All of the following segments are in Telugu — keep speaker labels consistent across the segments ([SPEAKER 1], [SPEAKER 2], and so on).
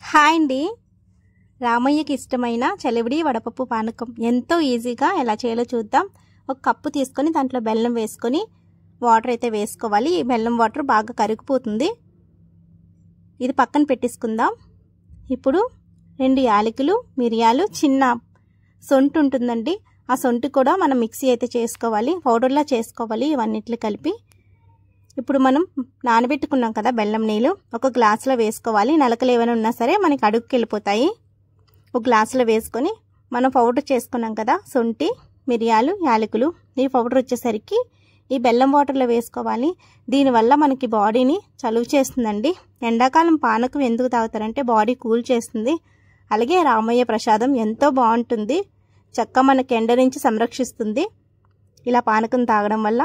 [SPEAKER 1] హాయ్ అండి. రామయ్యకి ఇష్టమైన చలివిడి వడపప్పు పానకం ఎంతో ఈజీగా ఎలా చేయాలో చూద్దాం. ఒక కప్పు తీసుకొని దాంట్లో బెల్లం వేసుకొని వాటర్ అయితే వేసుకోవాలి. ఈ బెల్లం వాటర్ బాగా కరిగిపోతుంది. ఇది పక్కన పెట్టేసుకుందాం. ఇప్పుడు 2 యాలకులు, మిరియాలు, చిన్న సొంటి ఉంటుందండి, ఆ సొంటి కూడా మనం మిక్సీ అయితే చేసుకోవాలి, పౌడర్లా చేసుకోవాలి ఇవన్నిట్లు కలిపి. ఇప్పుడు మనం నానబెట్టుకున్నాం కదా బెల్లం నీళ్ళు, ఒక గ్లాసులో వేసుకోవాలి. నలకలు ఏమైనా ఉన్నా సరే మనకి అడుగుకి వెళ్ళిపోతాయి. ఒక గ్లాసులో వేసుకొని మనం పౌడర్ చేసుకున్నాం కదా సొంటి, మిరియాలు, యాలకులు, ఈ పౌడర్ వచ్చేసరికి ఈ బెల్లం వాటర్లో వేసుకోవాలి. దీనివల్ల మనకి బాడీని చలువ చేస్తుందండి. ఎండాకాలం పానకం ఎందుకు తాగుతారంటే బాడీ కూల్ చేస్తుంది. అలాగే రామయ్య ప్రసాదం ఎంతో బాగుంటుంది, చక్కగా మనకి ఎండ నుంచి సంరక్షిస్తుంది ఇలా పానకం తాగడం వల్ల.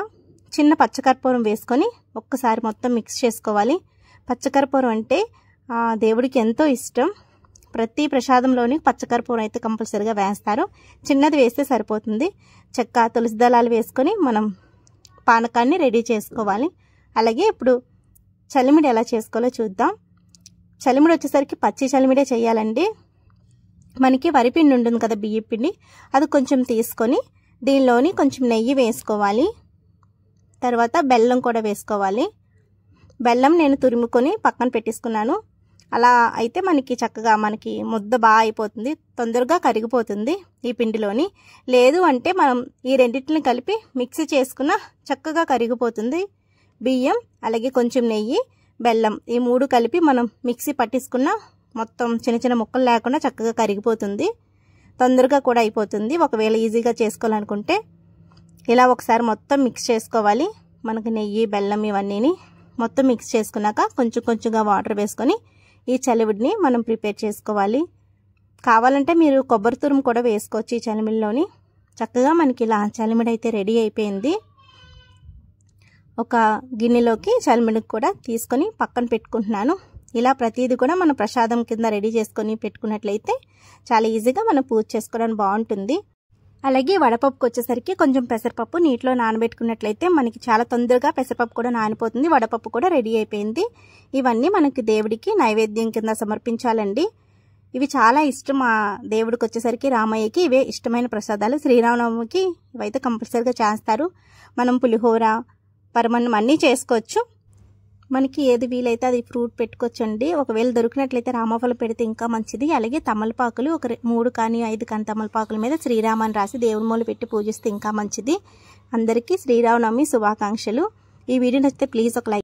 [SPEAKER 1] చిన్న పచ్చకర్పూరం వేసుకొని ఒక్కసారి మొత్తం మిక్స్ చేసుకోవాలి. పచ్చకర్పూరం అంటే దేవుడికి ఎంతో ఇష్టం. ప్రతి ప్రసాదంలోని పచ్చకర్పూరం అయితే కంపల్సరీగా వేస్తారు. చిన్నది వేస్తే సరిపోతుంది. చెక్క, తులసి దళాలు వేసుకొని మనం పానకాన్ని రెడీ చేసుకోవాలి. అలాగే ఇప్పుడు చలిమిడి ఎలా చేసుకోవాలో చూద్దాం. చలిమిడి వచ్చేసరికి పచ్చి చలిమిడే చేయాలండి. మనకి వరిపిండి ఉంటుంది కదా, బియ్యం పిండి, అది కొంచెం తీసుకొని దీనిలోని కొంచెం నెయ్యి వేసుకోవాలి. తర్వాత బెల్లం కూడా వేసుకోవాలి. బెల్లం నేను తురుముకొని పక్కన పెట్టేసుకున్నాను. అలా అయితే మనకి చక్కగా మనకి ముద్ద బాగా అయిపోతుంది, తొందరగా కరిగిపోతుంది ఈ పిండిలోని. లేదు అంటే మనం ఈ రెండింటిని కలిపి మిక్సీ చేసుకున్న చక్కగా కరిగిపోతుంది. బియ్యం అలాగే కొంచెం నెయ్యి, బెల్లం ఈ 3 కలిపి మనం మిక్సీ పట్టేసుకున్న మొత్తం చిన్న చిన్న ముక్కలు లేకుండా చక్కగా కరిగిపోతుంది, తొందరగా కూడా అయిపోతుంది. ఒకవేళ ఈజీగా చేసుకోవాలనుకుంటే ఇలా ఒకసారి మొత్తం మిక్స్ చేసుకోవాలి. మనకి నెయ్యి, బెల్లం ఇవన్నీని మొత్తం మిక్స్ చేసుకున్నాక కొంచెం కొంచెంగా వాటర్ వేసుకొని ఈ చలివిడిని మనం ప్రిపేర్ చేసుకోవాలి. కావాలంటే మీరు కొబ్బరి తురుము కూడా వేసుకోవచ్చు ఈ చలిమిడిలోని. చక్కగా మనకి ఇలా చలిమిడి అయితే రెడీ అయిపోయింది. ఒక గిన్నెలోకి చలిమిడికి కూడా తీసుకొని పక్కన పెట్టుకుంటున్నాను. ఇలా ప్రతిదీ కూడా మనం ప్రసాదం కింద రెడీ చేసుకొని పెట్టుకున్నట్లయితే చాలా ఈజీగా మనం పూజ చేసుకోవడానికి బాగుంటుంది. అలాగే వడపప్పుకి వచ్చేసరికి కొంచెం పెసరపప్పు నీటిలో నానబెట్టుకున్నట్లయితే మనకి చాలా తొందరగా పెసరపప్పు కూడా నానిపోతుంది, వడపప్పు కూడా రెడీ అయిపోయింది. ఇవన్నీ మనకి దేవుడికి నైవేద్యం కింద సమర్పించాలండి. ఇవి చాలా ఇష్టం ఆ దేవుడికి వచ్చేసరికి, రామయ్యకి ఇవే ఇష్టమైన ప్రసాదాలు. శ్రీరామనవమికి ఇవైతే కంపల్సరీగా చేస్తారు. మనం పులిహోర, పరమాన్నం అన్నీ చేసుకోవచ్చు. మనకి ఏది వీలైతే అది ఫ్రూట్ పెట్టుకోవచ్చండి. ఒకవేళ దొరికినట్లయితే రామఫలం పెడితే ఇంకా మంచిది. అలాగే తమలపాకులు ఒక 3 కానీ 5 కానీ తమలపాకుల మీద శ్రీరామని రాసి దేవుడి మూల పెట్టి పూజిస్తే ఇంకా మంచిది. అందరికీ శ్రీరామనవమి శుభాకాంక్షలు. ఈ వీడియో నచ్చితే ప్లీజ్ ఒక లైక్